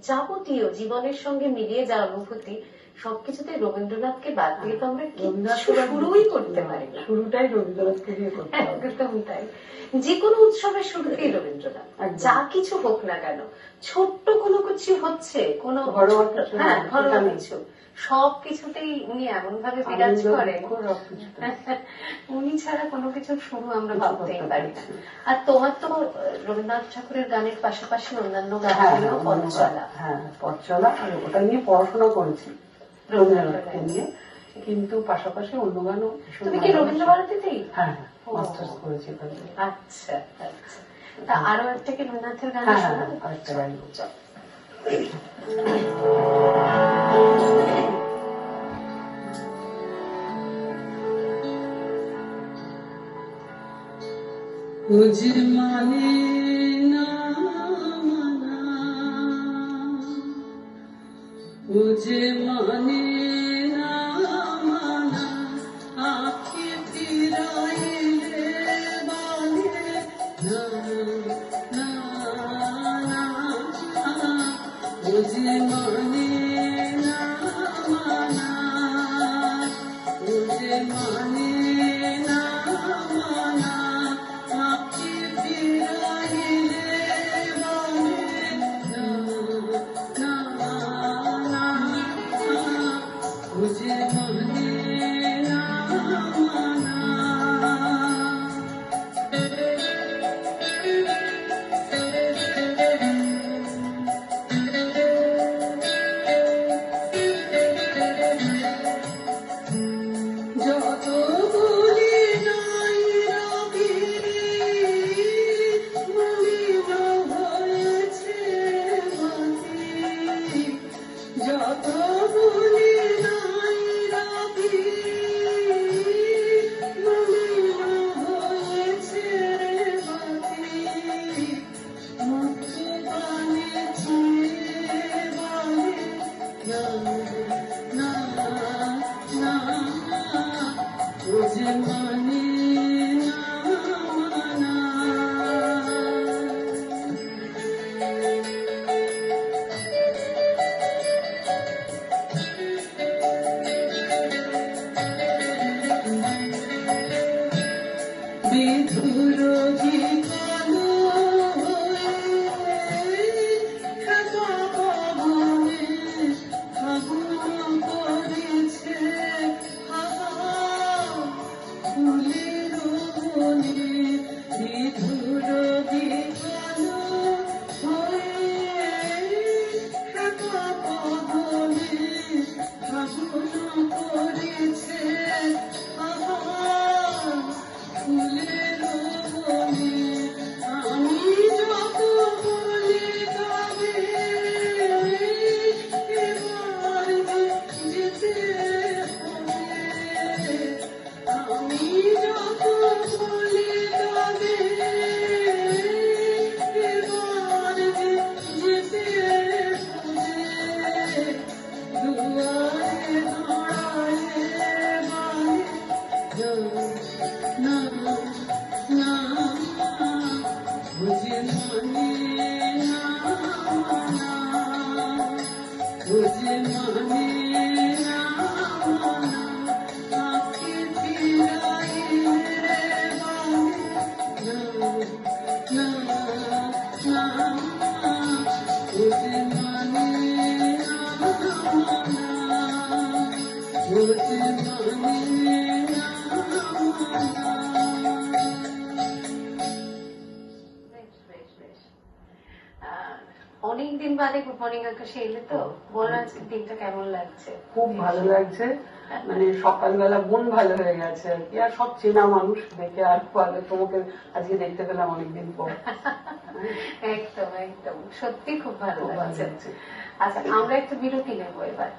যাবতীয় জীবনের সঙ্গে মিলিয়ে যাওয়া অনুভূতি সবকিছুতে রবীন্দ্রনাথকে বাদ দিয়ে তো আমরা কিচ্ছু শুরুই করতে পারি না। শুরুটাই রবীন্দ্রনাথকে দিয়ে করতে হবে। একদম তাই। যে কোনো উৎসবের শুরুতেই রবীন্দ্রনাথ, যা কিছু হোক না কেন, ছোট্ট কোনো কিছু হচ্ছে, কোনো ঘরোয়া কিছু, সবকিছুতেই উনি এমন ভাবে বিরাজ করেন, উনি ছাড়া কোনো কিছু শুরু আমরা ভাবতেই পারি না। আর তোমার তো রবীন্দ্রনাথ ঠাকুরের গানের পাশাপাশি অন্যান্য গানগুলো পথ চলা। হ্যাঁ, পথ চলা, আর ওটা নিয়ে পড়াশোনা করেছি রবীন্দ্রনাথকে নিয়ে, কিন্তু পাশাপাশি অন্য গানও। তুমি কি রবীন্দ্র ভারতীতেই? হ্যাঁ, মাস্টার্স করেছি। আচ্ছা আচ্ছা। তা আরো একটা কি রবীন্দ্রনাথের গান? আরেকটা গান। मुझे माने ना माना, मुझे माने ना माना, आँखें फिराए बाले ना ना ना, मुझे माने ना माना, मुझे माने ना माना, मुझे माने ना माना। যত বলি নাই রবি মলিন হয়েছে মাটি, যত বলি নাই রবি মলিন হয়েছে মাটি, মুক্ত বানিয়েছে বলে না না না, मुझे माने ना माना। বিধুর গীতালো খাতা পবনে ফাগুন করেছে ফুলের বনে, বিধুর গীতালো খাতা পবনে ফাগুন করেছে ফুলের বনে, আমি যত বলি তবে এবার যেতে হবে, আমি যত বলি তবে এবার যেতে হবে, দুয়ারে দাঁড়ায়ে বলে ना ना, मुझे माने ना माना, मुझे माने ना माना, आँखें फिराए बाले ना ना ना, मुझे माने ना माना, मुझे माने ना माना। অনেকদিন বাদে গুড মর্নিং আকাশে এলে তো, বলো আজকে দিনটা কেমন লাগছে? খুব ভালো লাগছে, মানে সকালবেলা মন ভালো হয়ে গেছে আর কি। আর সব চেনা মানুষ দেখে আর ভালো, তোমাকে আজকে দেখতে পেলাম অনেকদিন পর। একদম একদম, সত্যি খুব ভালো লাগছে। আচ্ছা, আমরা একটু বিরতি নেবো এবার।